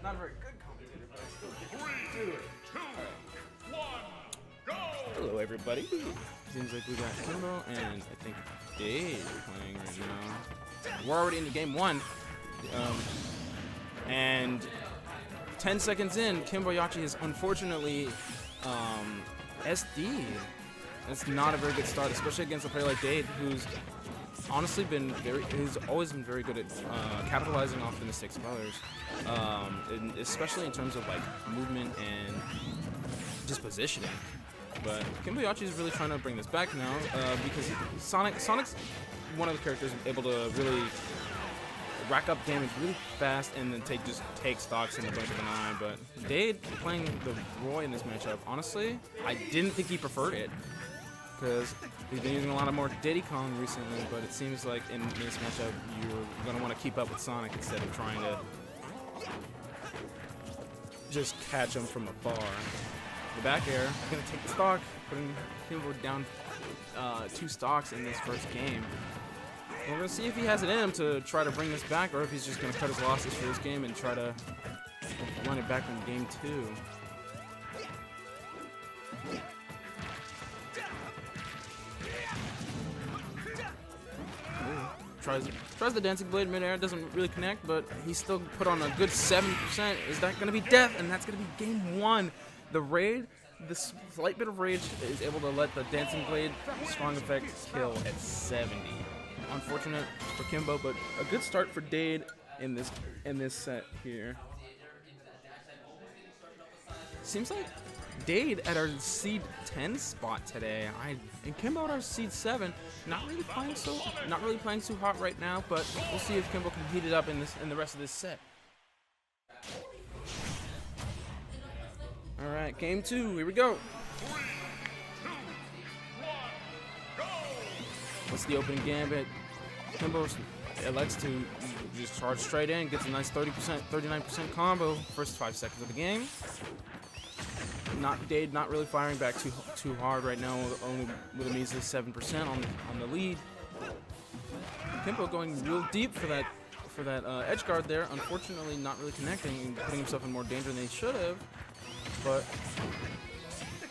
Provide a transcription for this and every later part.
Not a very good commentator, but I still do it. 3, 2, 1, go! Hello, everybody. Seems like we got Kimbo and I think Dade playing right now. We're already into game 1. And 10 seconds in, Kimboiyachi has unfortunately SD. That's not a very good start, especially against a player like Dade, who's honestly who's always been very good at capitalizing off the mistakes of others, especially in terms of like movement and just positioning. But Kimboiyachi is really trying to bring this back now because Sonic's one of the characters able to really rack up damage really fast and then take stocks in the blink of an eye. But Dade playing the Roy in this matchup, honestly, I didn't think he preferred it because he's been using a lot of more Diddy Kong recently, but it seems like in this matchup you're going to want to keep up with Sonic instead of trying to just catch him from afar. The back air, going to take the stock, putting Kimbo down 2 stocks in this first game. We're going to see if he has it in him to try to bring this back, or if he's just going to cut his losses for this game and try to run it back in game 2. Tries the Dancing Blade midair, doesn't really connect, but he still put on a good 70%. Is that going to be death? And that's going to be game 1. The raid, the slight bit of rage is able to let the Dancing Blade strong effect kill at 70. Unfortunate for Kimbo, but a good start for Dade in this set here. Seems like Dade at our seed 10 spot today, and Kimbo at our seed 7. Not really playing too hot right now, but we'll see if Kimbo can heat it up in the rest of this set. All right, game 2. Here we go. 3, 2, 1, go! What's the opening gambit? Kimbo elects to just charge straight in, gets a nice 39% combo first 5 seconds of the game. Dade not really firing back too hard right now, only with a measly 7% on the lead. Kimbo going real deep for that edge guard there. Unfortunately, not really connecting and putting himself in more danger than he should have. But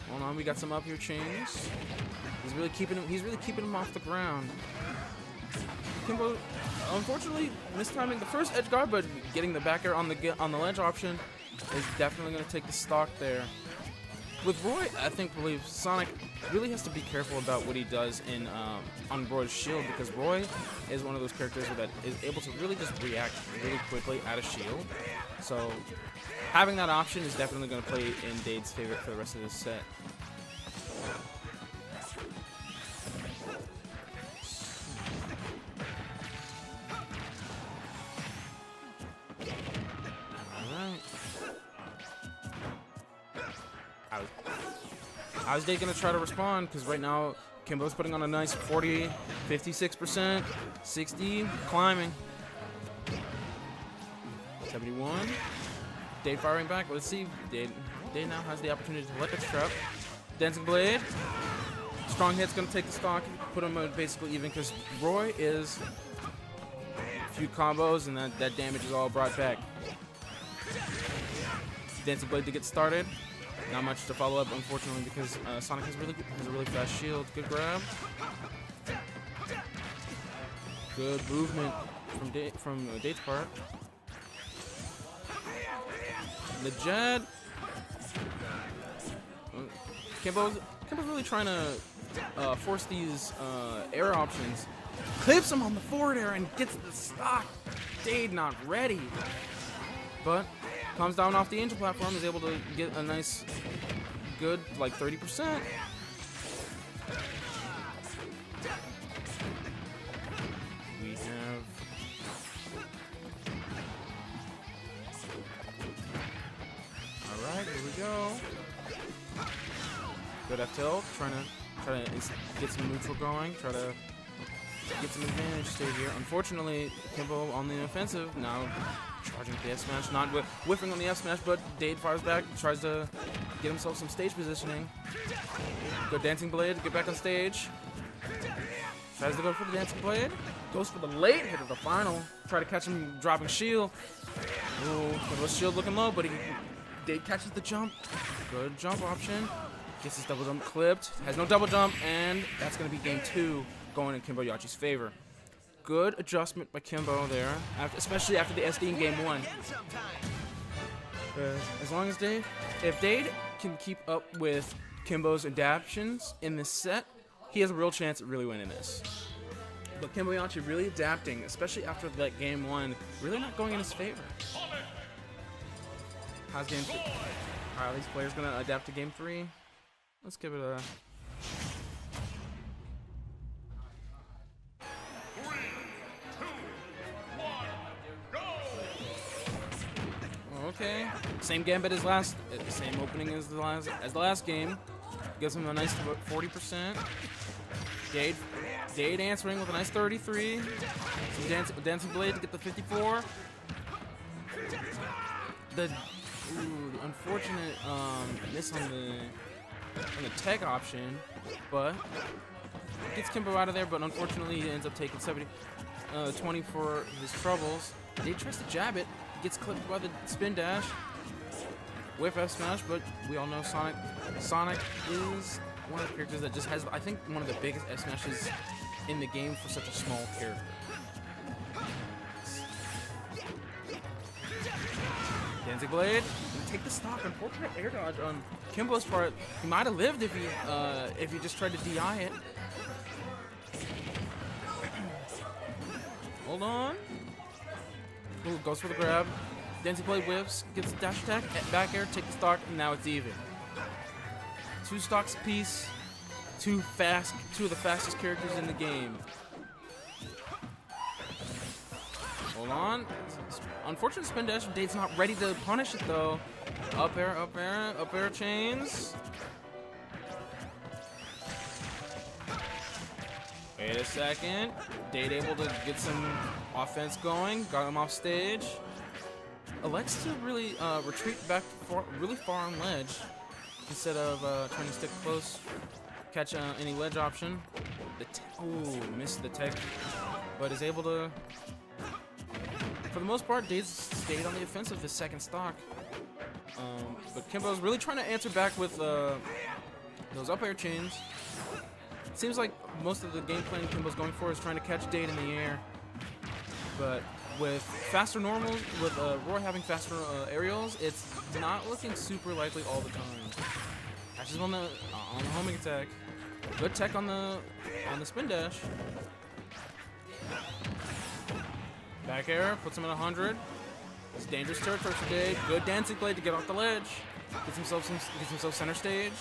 hold on, we got some up here chains. He's really keeping him off the ground. Kimbo, unfortunately, mistiming the first edge guard, but getting the back air on the ledge option is definitely going to take the stock there. With Roy, I believe Sonic really has to be careful about what he does on Roy's shield, because Roy is one of those characters that is able to really just react really quickly at a shield. So having that option is definitely going to play in Dade's favor for the rest of this set. How's Dade gonna try to respond? Because right now Kimbo's putting on a nice 40, 56%, 60, climbing. 71. Dade firing back. Let's see. Dade now has the opportunity to let the trap. Dancing Blade. Strong hit's gonna take the stock, put him basically even, because Roy is a few combos and that damage is all brought back. Dancing Blade to get started. Not much to follow up, unfortunately, because Sonic has a really fast shield. Good grab. Good movement from Dade's part. The Jed. Kimbo's really trying to force these air options. Clips him on the forward air and gets the stock. Dade not ready, but comes down off the angel platform, is able to get a nice, good, like 30%. We have Alright, here we go. Good F tilt, trying to get some neutral going, try to get some advantage state here. Unfortunately, Kimbo on the offensive now, charging the F smash, not whiffing on the F smash, but Dade fires back, tries to get himself some stage positioning. Good Dancing Blade, get back on stage. Tries to go for the dancing blade. Goes for the late hit of the final. Try to catch him dropping shield. Ooh, was shield looking low, but Dade catches the jump. Good jump option. Gets his double jump clipped. Has no double jump, and that's going to be game 2 going in Kimboiyachi's favor. Good adjustment by Kimbo there, especially after the SD in game 1. As long as if Dade can keep up with Kimbo's adaptations in this set, he has a real chance at really winning this. But Kimboiyachi really adapting, especially after that game 1, really not going in his favor. How's game 3? Are these players gonna adapt to game 3? Let's give it a. 3, 2, 1, go! Okay. Same gambit as same opening as the last game. Gives him a nice 40%. Dade answering with a nice 33. Some dancing blade to get the 54. The unfortunate miss on the tech option, but gets Kimbo out of there. But unfortunately, he ends up taking 20 for his troubles. Dade tries to jab it. Gets clipped by the spin dash. Whip F smash, but we all know Sonic is one of the characters that just has, I think, one of the biggest F smashes in the game for such a small character. Dancing blade, take the stock. Unfortunate air dodge on Kimbo's part. He might have lived if he just tried to DI it. Hold on. Ooh, goes for the grab. Dancing blade whiffs, gets the dash attack, back air, take the stock, and now it's even. 2 stocks apiece. 2 of the fastest characters in the game. Hold on. Unfortunate spin dash. Dade's not ready to punish it though. Up air, up air, up air chains. Wait a second. Dade able to get some offense going. Got him off stage. Elects to really retreat back really far on ledge instead of trying to stick close, catch any ledge option. Ooh, missed the tech, but is able to. For the most part, Dade stayed on the offensive this second stock. But Kimbo's really trying to answer back with those up air chains. It seems like most of the game plan Kimbo's going for is trying to catch Dade in the air, but with faster normals, with Roy having faster aerials, it's not looking super likely all the time. Catches on the homing attack. Good tech on the spin dash. Back air puts him at 100. It's dangerous territory for Dade. Good dancing blade to get off the ledge. Gets himself center stage.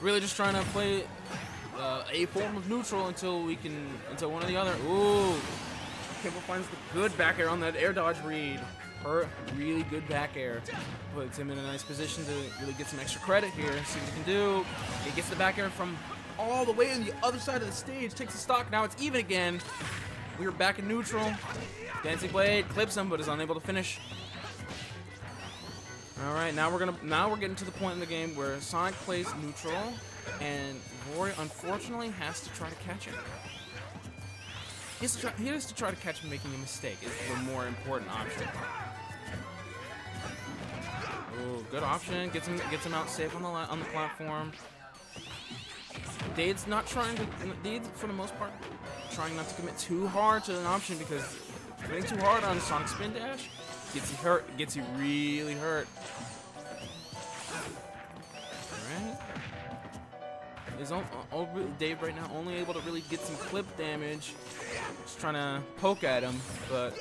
Really just trying to play a form of neutral until one or the other. Ooh, Kimbo finds the good back air on that air dodge read. Really good back air. Puts him in a nice position to really get some extra credit here. See what he can do. He gets the back air from all the way on the other side of the stage. Takes the stock. Now it's even again. We are back in neutral. Dancing blade clips him, but is unable to finish. All right, now we're getting to the point in the game where Sonic plays neutral, and Roy unfortunately has to try to catch him. He has to try to catch him making a mistake. Is the more important option. Oh, good option. Gets him out safe on the platform. Dade's for the most part trying not to commit too hard to an option, because getting too hard on Sonic spin dash gets you really hurt. Alright. Dade right now only able to really get some clip damage. Just trying to poke at him, but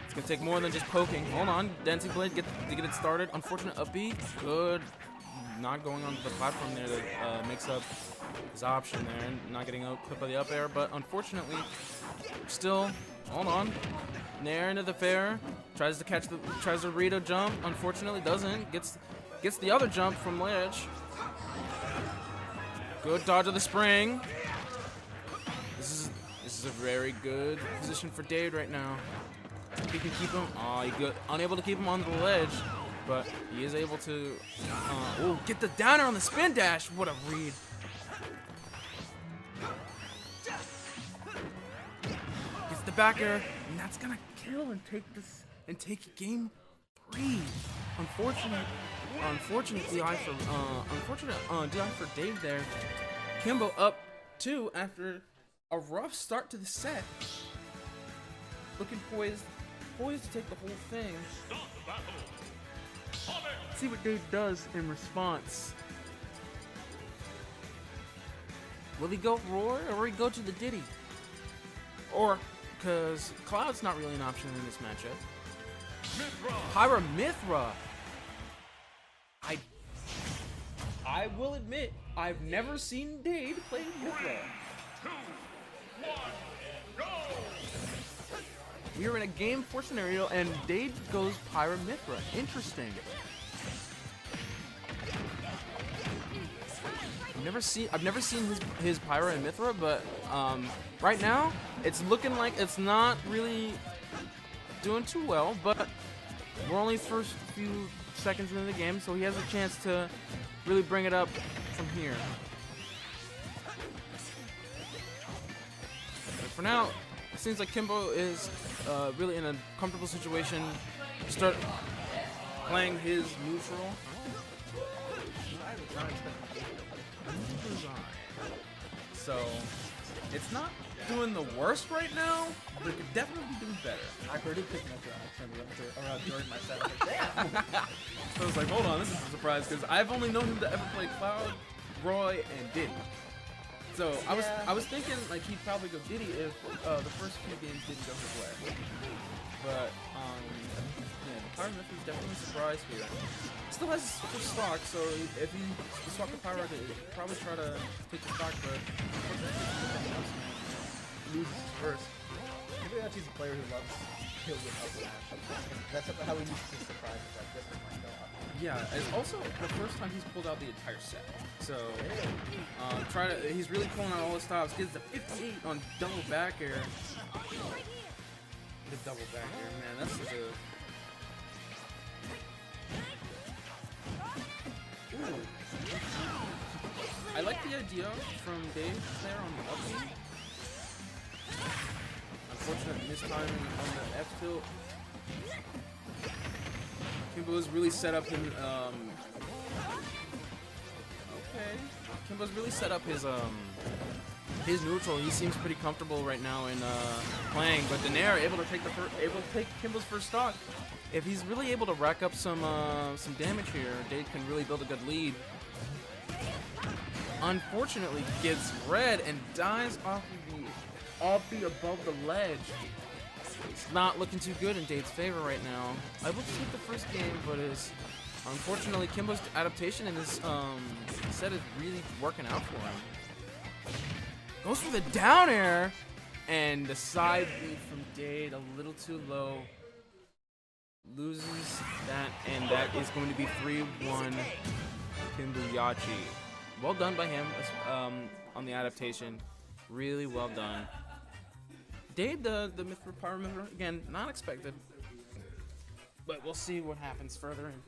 it's gonna take more than just poking. Hold on, dancing blade to get it started. Unfortunate upbeat. Good. Not going on the platform there that makes up his option there. Not getting a clip of the up air, but unfortunately, still. Hold on. Nair into the fair. Tries to read a jump. Unfortunately, doesn't. Gets the other jump from ledge. Good dodge of the spring. This is a very good position for Dade right now. If he can keep him. Unable to keep him on the ledge, but he is able to. Get the downer on the spin dash. What a read. the back air, and that's gonna kill and take game 3. Unfortunate DI for Dade there. Kimbo up 2 after a rough start to the set. Looking poised to take the whole thing. Let's see what Dade does in response. Will he go Roar or will he go to the Diddy? Or, because Cloud's not really an option in this matchup. Pyra Mythra. I will admit, I've never seen Dade play Mythra. 2, 1, go! We are in a game 4 scenario, and Dade goes Pyra Mythra. Interesting. I've never seen his Pyra and Mythra, but right now it's looking like it's not really doing too well. But we're only first few seconds into the game, so he has a chance to really bring it up from here. But for now, it seems like Kimbo is really in a comfortable situation to start playing his neutral. So it's not doing the worst right now, but it could definitely be doing better. I already picked Mythra around during my set. Like, damn. So I was like, hold on, this is a surprise because I've only known him to ever play Cloud, Roy, and Diddy. So I was thinking like he'd probably go Diddy if the first few games didn't go his way. But yeah, Pyra Mythra is definitely a surprise here. Still has his first stock, so if he swap the Pyra, he'd probably try to take the stock, but loses first. Kimboiyachi's a player who loves kills with up smash. That's how he used to surprise us like this one might go up. Yeah, it's also the first time he's pulled out the entire set. So he's really pulling out all his stops. Gets the 58 on double back air. The double back air, man, that's such a... Ooh. I like the idea from Dade there on the up B. Unfortunate mistiming on the F tilt. Kimbo's really set up him. Okay, Kimbo's really set up his neutral. He seems pretty comfortable right now in playing, but Daenerys able to take Kimbo's first stock. If he's really able to rack up some damage here, Dade can really build a good lead. Unfortunately, gets red and dies off the above the ledge. It's not looking too good in Dade's favor right now. Able to take the first game, but unfortunately Kimbo's adaptation in this set is really working out for him. Goes for the down air, and the side beat from Dade a little too low. Loses that, and that is going to be 3-1 Kimboiyachi. Well done by him on the adaptation. Really well done. Dade, the Mythra Pyra Mythra, again, not expected. But we'll see what happens further in.